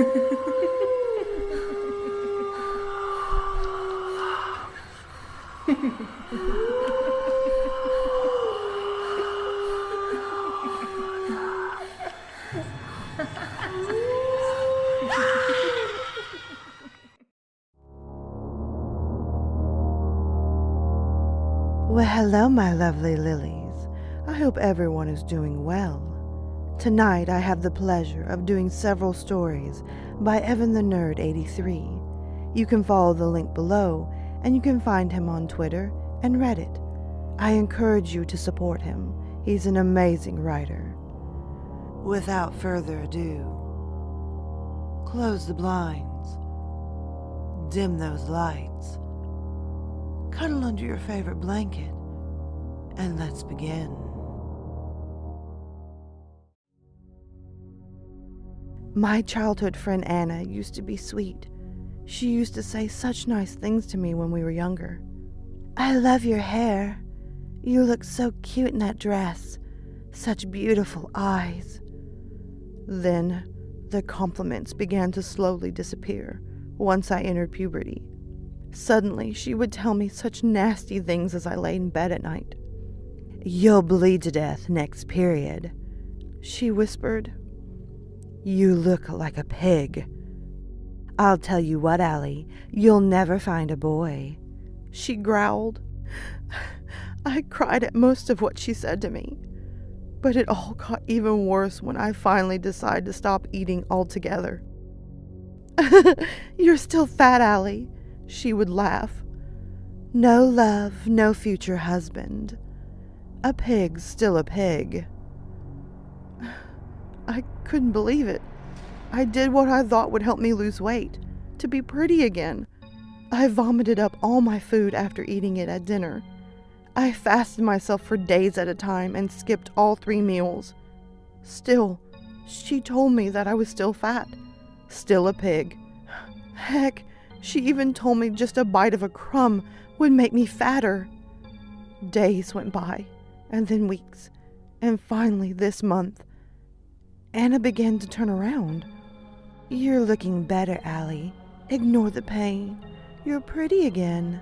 Well, hello, my lovely Lilies. I hope everyone is doing well. Tonight, I have the pleasure of doing several stories by EvanTheNerd83. You can follow the link below, and you can find him on Twitter and Reddit. I encourage you to support him. He's an amazing writer. Without further ado, close the blinds, dim those lights, cuddle under your favorite blanket, and let's begin. My childhood friend Anna used to be sweet. She used to say such nice things to me when we were younger. I love your hair. You look so cute in that dress. Such beautiful eyes. Then the compliments began to slowly disappear once I entered puberty. Suddenly, she would tell me such nasty things as I lay in bed at night. You'll bleed to death next period, she whispered. You look like a pig. I'll tell you what, Allie, you'll never find a boy, she growled. I cried at most of what she said to me, but it all got even worse when I finally decided to stop eating altogether. You're still fat, Allie, she would laugh. No love, no future husband. A pig's still a pig. I couldn't believe it. I did what I thought would help me lose weight, to be pretty again. I vomited up all my food after eating it at dinner. I fasted myself for days at a time and skipped all 3 meals. Still, she told me that I was still fat, still a pig. Heck, she even told me just a bite of a crumb would make me fatter. Days went by, and then weeks, and finally this month, Anna began to turn around. You're looking better, Allie. Ignore the pain. You're pretty again.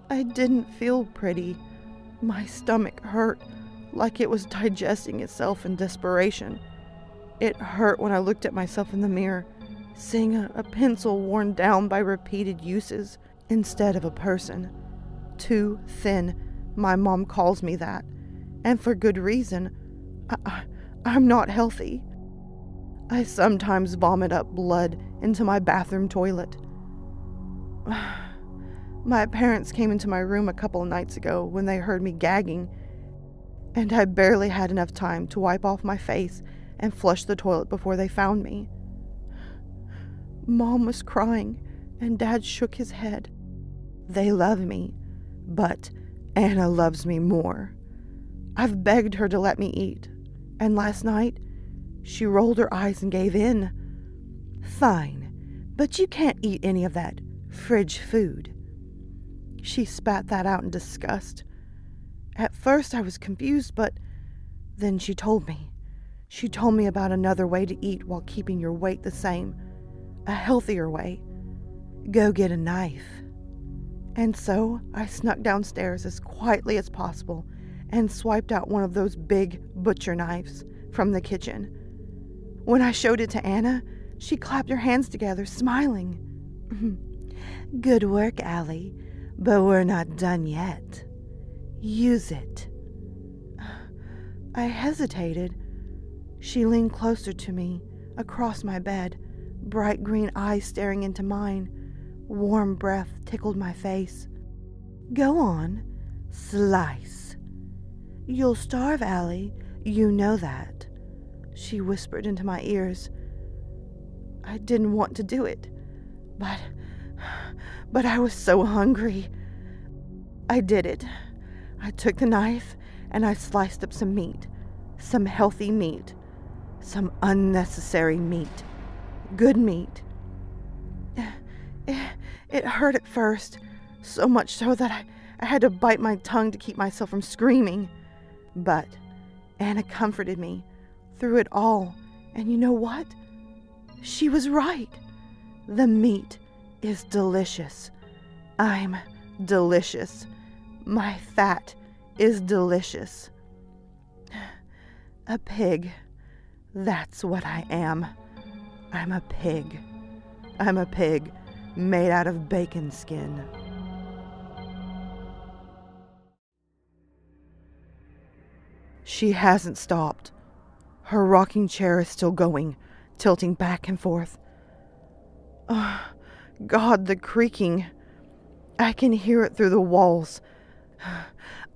I didn't feel pretty. My stomach hurt, like it was digesting itself in desperation. It hurt when I looked at myself in the mirror, seeing a pencil worn down by repeated uses instead of a person. Too thin, my mom calls me that, and for good reason. I'm not healthy. I sometimes vomit up blood into my bathroom toilet. My parents came into my room a couple of nights ago when they heard me gagging, and I barely had enough time to wipe off my face and flush the toilet before they found me. Mom was crying, and Dad shook his head. They love me, but Anna loves me more. I've begged her to let me eat, and last night, she rolled her eyes and gave in. Fine, but you can't eat any of that fridge food. She spat that out in disgust. At first I was confused, but then she told me. She told me about another way to eat while keeping your weight the same. A healthier way. Go get a knife. And so I snuck downstairs as quietly as possible and swiped out one of those big butcher knives from the kitchen. When I showed it to Anna, she clapped her hands together, smiling. Good work, Allie, but we're not done yet. Use it. I hesitated. She leaned closer to me, across my bed, bright green eyes staring into mine. Warm breath tickled my face. Go on, slice. You'll starve, Allie. You know that, she whispered into my ears. I didn't want to do it, but I was so hungry. I did it. I took the knife and I sliced up some meat, some healthy meat, some unnecessary meat, good meat. It hurt at first, so much so that I had to bite my tongue to keep myself from screaming. But Anna comforted me through it all, and you know what? She was right. The meat is delicious. I'm delicious. My fat is delicious. A pig. That's what I am. I'm a pig. I'm a pig made out of bacon skin. She hasn't stopped. Her rocking chair is still going, tilting back and forth. Oh, God, the creaking. I can hear it through the walls.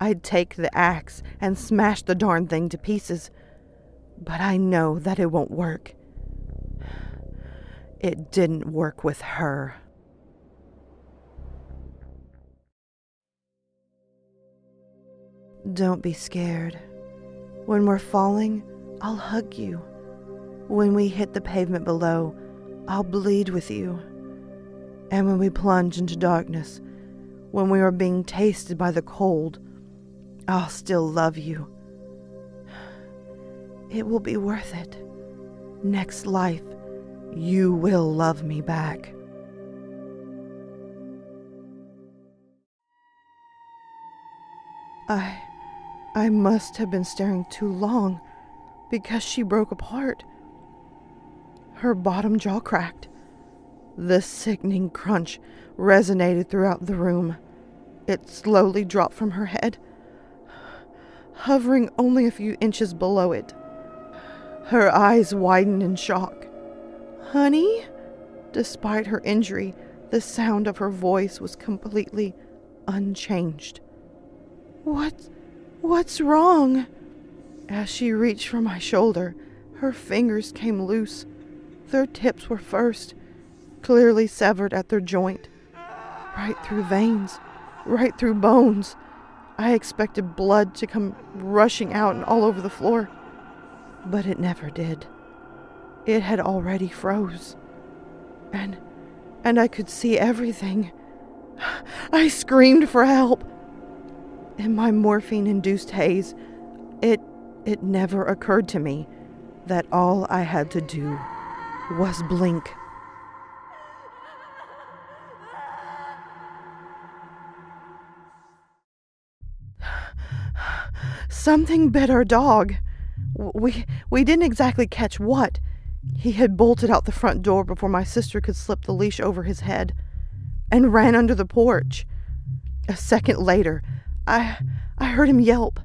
I'd take the axe and smash the darn thing to pieces, but I know that it won't work. It didn't work with her. Don't be scared. When we're falling, I'll hug you. When we hit the pavement below, I'll bleed with you. And when we plunge into darkness, when we are being tasted by the cold, I'll still love you. It will be worth it. Next life, you will love me back. I must have been staring too long, because she broke apart. Her bottom jaw cracked. The sickening crunch resonated throughout the room. It slowly dropped from her head, hovering only a few inches below it. Her eyes widened in shock. "Honey?" Despite her injury, the sound of her voice was completely unchanged. What's wrong?" As she reached for my shoulder, her fingers came loose. Their tips were first, clearly severed at their joint. Right through veins, right through bones. I expected blood to come rushing out and all over the floor, but it never did. It had already froze. And I could see everything. I screamed for help. In my morphine-induced haze, it never occurred to me that all I had to do was blink. Something bit our dog. We didn't exactly catch what. He had bolted out the front door before my sister could slip the leash over his head, and ran under the porch. A second later, I heard him yelp.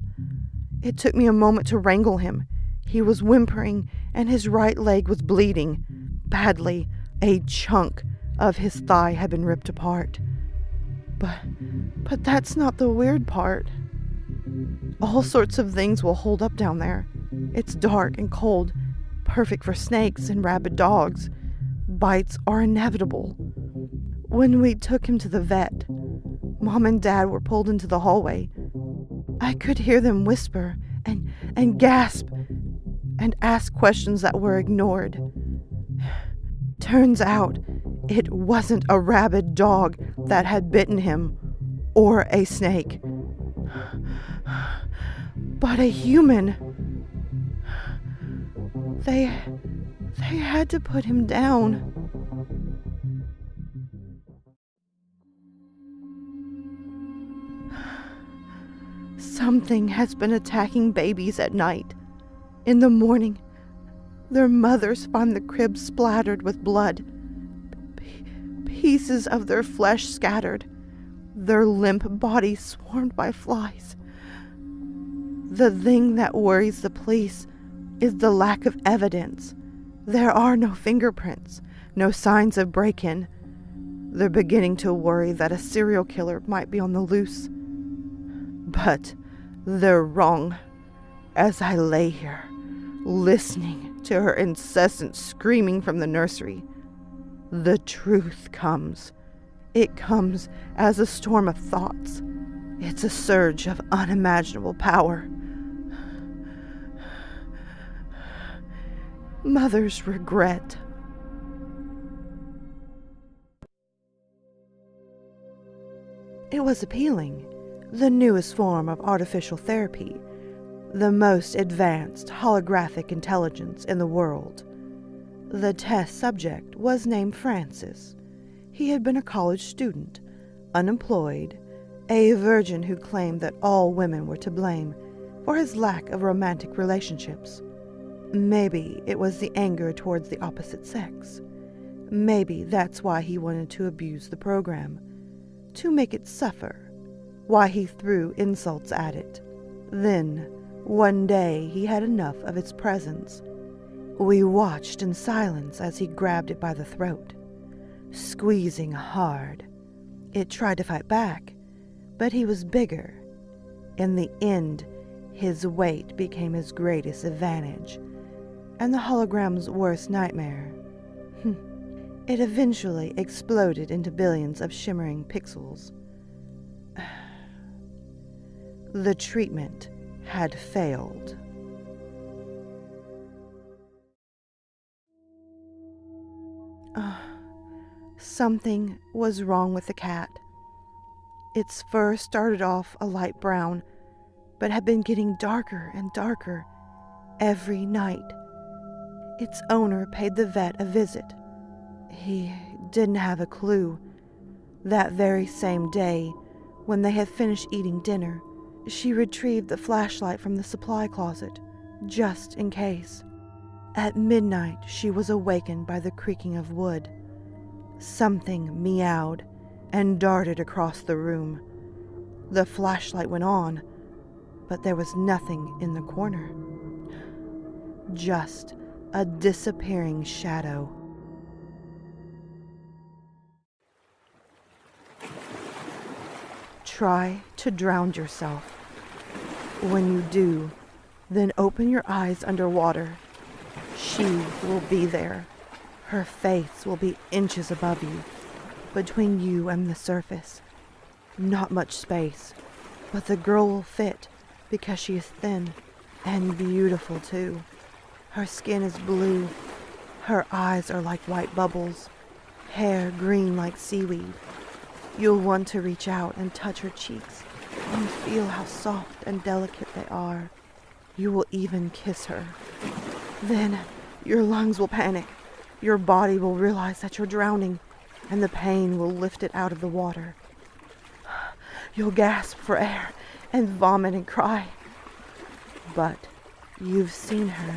It took me a moment to wrangle him. He was whimpering, and his right leg was bleeding badly. A chunk of his thigh had been ripped apart. But that's not the weird part. All sorts of things will hold up down there. It's dark and cold, perfect for snakes and rabid dogs. Bites are inevitable. When we took him to the vet, Mom and Dad were pulled into the hallway. I could hear them whisper and gasp and ask questions that were ignored. Turns out, it wasn't a rabid dog that had bitten him, or a snake, but a human. They had to put him down. Something has been attacking babies at night. In the morning, their mothers find the crib splattered with blood, pieces of their flesh scattered, their limp bodies swarmed by flies. The thing that worries the police is the lack of evidence. There are no fingerprints, no signs of break-in. They're beginning to worry that a serial killer might be on the loose. But they're wrong. As I lay here, listening to her incessant screaming from the nursery, the truth comes. It comes as a storm of thoughts. It's a surge of unimaginable power. Mother's regret. It was appealing. The newest form of artificial therapy. The most advanced holographic intelligence in the world. The test subject was named Francis. He had been a college student, unemployed, a virgin who claimed that all women were to blame for his lack of romantic relationships. Maybe it was the anger towards the opposite sex. Maybe that's why he wanted to abuse the program, to make it suffer, why he threw insults at it. Then, one day, he had enough of its presence. We watched in silence as he grabbed it by the throat, squeezing hard. It tried to fight back, but he was bigger. In the end, his weight became his greatest advantage, and the hologram's worst nightmare. It eventually exploded into billions of shimmering pixels. The treatment had failed. Something was wrong with the cat. Its fur started off a light brown, but had been getting darker and darker every night. Its owner paid the vet a visit. He didn't have a clue. That very same day, when they had finished eating dinner, she retrieved the flashlight from the supply closet, just in case. At midnight, she was awakened by the creaking of wood. Something meowed and darted across the room. The flashlight went on, but there was nothing in the corner. Just a disappearing shadow. Try to drown yourself. When you do, then open your eyes underwater. She will be there. Her face will be inches above you, between you and the surface. Not much space, but the girl will fit because she is thin and beautiful too. Her skin is blue. Her eyes are like white bubbles, hair green like seaweed. You'll want to reach out and touch her cheeks and feel how soft and delicate they are. You will even kiss her. Then your lungs will panic. Your body will realize that you're drowning, and the pain will lift it out of the water. You'll gasp for air and vomit and cry. But you've seen her,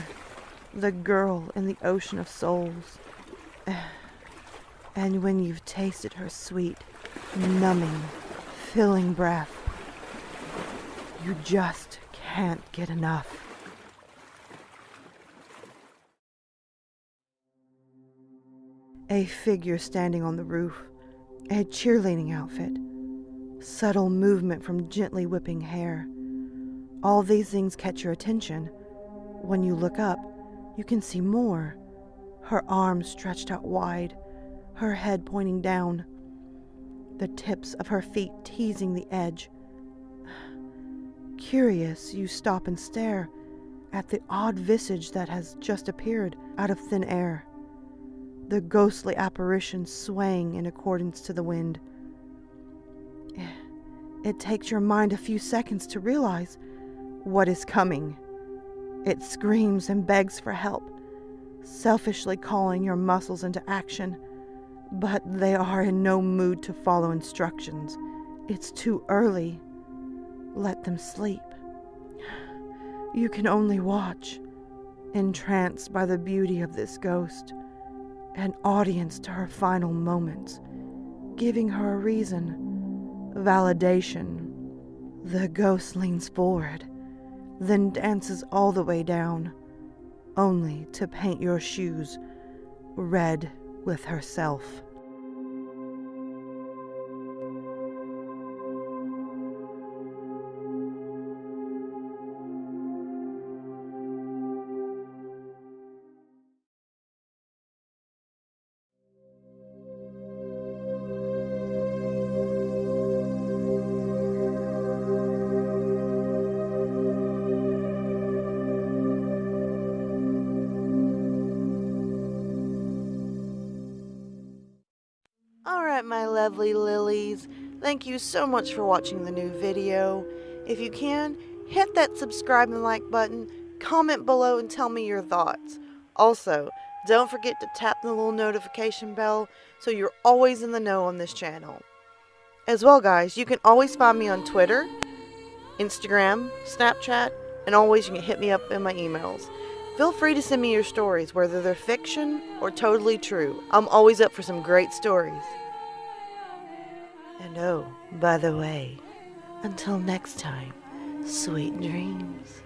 the girl in the ocean of souls. And when you've tasted her sweet, numbing, filling breath, you just can't get enough. A figure standing on the roof, a cheerleading outfit, subtle movement from gently whipping hair. All these things catch your attention. When you look up, you can see more. Her arms stretched out wide, her head pointing down, the tips of her feet teasing the edge. Curious, you stop and stare at the odd visage that has just appeared out of thin air. The ghostly apparition swaying in accordance to the wind. It takes your mind a few seconds to realize what is coming. It screams and begs for help, selfishly calling your muscles into action, but they are in no mood to follow instructions. It's too early. Let them sleep. You can only watch, entranced by the beauty of this ghost, an audience to her final moments, giving her a reason, validation. The ghost leans forward, then dances all the way down, only to paint your shoes red with herself. Alright, my lovely lilies, thank you so much for watching the new video. If you can, hit that subscribe and like button, comment below and tell me your thoughts. Also, Don't forget to tap the little notification bell so you're always in the know on this channel. As well, guys, you can always find me on Twitter, Instagram, Snapchat, and always you can hit me up in my emails. Feel free to send me your stories, whether they're fiction or totally true. I'm always up for some great stories. And oh, by the way, until next time, sweet dreams.